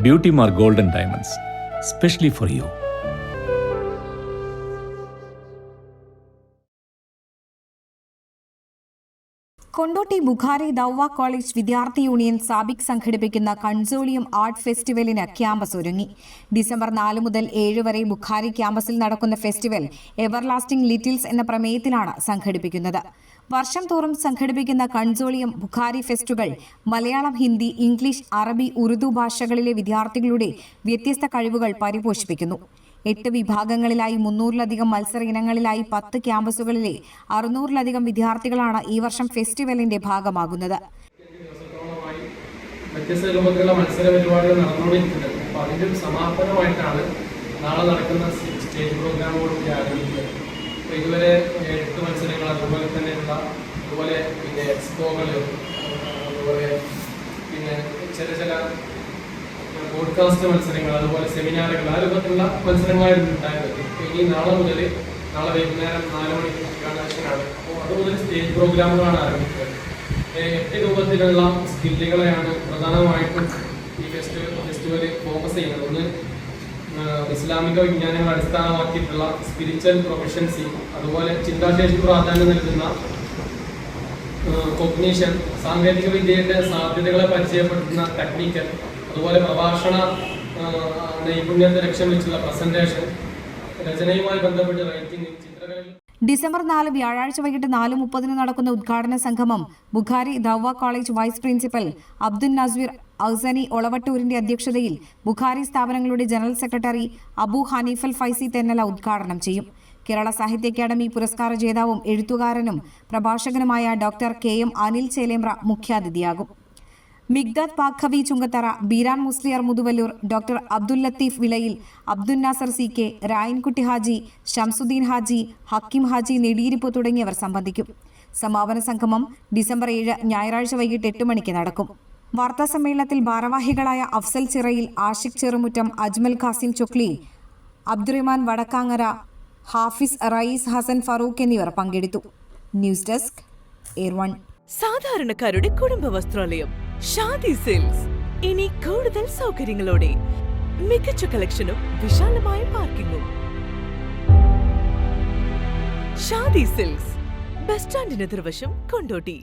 Beauty Mark Gold and Diamonds, specially for you. Kondotty Bukhari Dawa college വിദ്യാർത്ഥി union Sabik സംഘടിപ്പിക്കുന്ന consolium art ഫെസ്റ്റിവലിന് campus ഒരുങ്ങി. December 4 മുതൽ 7 വരെ ബുഖാരി ക്യാമ്പസിൽ നടക്കുന്ന ഫെസ്റ്റിവൽ എവർലാസ്റ്റിംഗ് ലിറ്റിൽസ് എന്ന പ്രമേയത്തിലാണ് സംഘടിപ്പിക്കുന്നത്. വർഷം തോറും സംഘടിപ്പിക്കുന്ന കൺസോളിയം ബുഖാരി ഫെസ്റ്റുകൾ മലയാളം, ഹിന്ദി, ഇംഗ്ലീഷ്, അറബി, ഉറുദു ഭാഷകളിലെ വിദ്യാർത്ഥികളുടെ വ്യത്യസ്ത കഴിവുകൾ പരിപോഷിപ്പിക്കുന്നു. 8 വിഭാഗങ്ങളിലായി 300-ലധികം മത്സര ഇനങ്ങളിലായി 10 ക്യാമ്പസുകളിലെ 600-ലധികം വിദ്യാർത്ഥികളാണ് ഈ വർഷം ഫെസ്റ്റിവലിന്റെ ഭാഗമാകുന്നത്. വ്യത്യസ്ത രൂപത്തിലുള്ള മത്സര പരിപാടികൾ നടന്നുകൊണ്ടിരിക്കുന്നത്. അപ്പോൾ അതിൻ്റെ ഒരു സമാപനമായിട്ടാണ് നാളെ നടക്കുന്ന സ്റ്റേജ് പ്രോഗ്രാമോടുകൂടി ആരംഭിക്കുന്നത്. അപ്പോൾ ഇതുവരെ 8 മത്സരങ്ങൾ, അതുപോലെ എക്സ്പോകൾ, അതുപോലെ ചില പോഡ്കാസ്റ്റ് മത്സരങ്ങൾ, അതുപോലെ സെമിനാറുകൾ, ആ രൂപത്തിലുള്ള മത്സരങ്ങളായിരുന്നു ഉണ്ടായിരുന്നത്. അപ്പോൾ ഇനി നാളെ വൈകുന്നേരം 4 മണിക്ക് ഉദ്ഘാടനമാണ്. അപ്പോൾ അതുമുതൽ സ്റ്റേജ് പ്രോഗ്രാമുകളാണ് ആരംഭിക്കുന്നത്. 8 രൂപത്തിലുള്ള സ്കില്ലുകളെയാണ് പ്രധാനമായിട്ടും ഈ ഫെസ്റ്റിവൽ ഫോക്കസ് ചെയ്യുന്നത്. ഒന്ന്, ഇസ്ലാമിക വിജ്ഞാനങ്ങൾ അടിസ്ഥാനമാക്കിയിട്ടുള്ള സ്പിരിച്വൽ പ്രൊഫഷൻസി, അതുപോലെ ചിന്താശേഷി പ്രാധാന്യം നൽകുന്ന കോഗ്നിഷൻ, സാങ്കേതിക വിദ്യയുടെ സാധ്യതകളെ പരിചയപ്പെടുത്തുന്ന ടെക്നിക്കൽ, അതുപോലെ പ്രഭാഷണ നൈപുണ്യത്തെ ലക്ഷ്യം വെച്ചുള്ള പ്രസന്റേഷൻ, രചനയുമായി ബന്ധപ്പെട്ട് റൈറ്റിംഗ്, ചിത്രകല. ഡിസംബർ 4 വ്യാഴാഴ്ച വൈകിട്ട് 4:30 നടക്കുന്ന ഉദ്ഘാടന സംഗമം Bukhari Dawa college vice principal Abdul Naseer Ausani ഒളവട്ടൂരിന്റെ അധ്യക്ഷതയിൽ ബുഖാരി സ്ഥാപനങ്ങളുടെ ജനറൽ സെക്രട്ടറി അബു ഹനീഫൽ ഫൈസി തെന്നല ഉദ്ഘാടനം ചെയ്യും. കേരള സാഹിത്യ അക്കാദമി പുരസ്കാര ജേതാവും എഴുത്തുകാരനും പ്രഭാഷകനുമായ ഡോക്ടർ KM അനിൽ ചേലേമ്പ്ര മുഖ്യാതിഥിയാകും. മിഗ്ദാദ് പാഖവി ചുങ്കത്തറ, ബീരാൻ മുസ്ലിയാർ മുതുവല്ലൂർ, ഡോക്ടർ അബ്ദുൽ ലത്തീഫ് വിലയിൽ, അബ്ദുൽ നാസർ CK, രായൻകുട്ടി ഹാജി, ഷംസുദ്ദീൻ ഹാജി, ഹക്കിം ഹാജി നെടിയിരിപ്പ് തുടങ്ങിയവർ സംബന്ധിക്കും. സമാപന സംഗമം ഡിസംബർ 7 ഞായറാഴ്ച വൈകിട്ട് 8 മണിക്ക് നടക്കും. വാർത്താ സമ്മേളനത്തിൽ ഭാരവാഹികളായ അഫ്സൽ ചിറയിൽ, ആഷിഖ് ചെറുമുറ്റം, അജ്മൽ ഖാസിം ചൊക്ലി, അബ്ദുറഹ്മാൻ വടക്കാങ്ങര, ഹാഫിസ് റയീസ്, ഹസൻ ഫറൂഖ് എന്നിവർ പങ്കെടുത്തു. ന്യൂസ് ഡെസ്ക് എയർ1. സാധാരണക്കാരുടെ കുടുംബ വസ്ത്രാലയം ഷാദി സിൽക്സ് ഇനി കൂടുതൽ സൗകര്യങ്ങളോടെ മികച്ച കളക്ഷനും വിശാലമായ പാർക്കിംഗും. ഷാദി സിൽക്സ്, ബസ് സ്റ്റാൻഡിന് എതിർവശം, കൊണ്ടോട്ടി.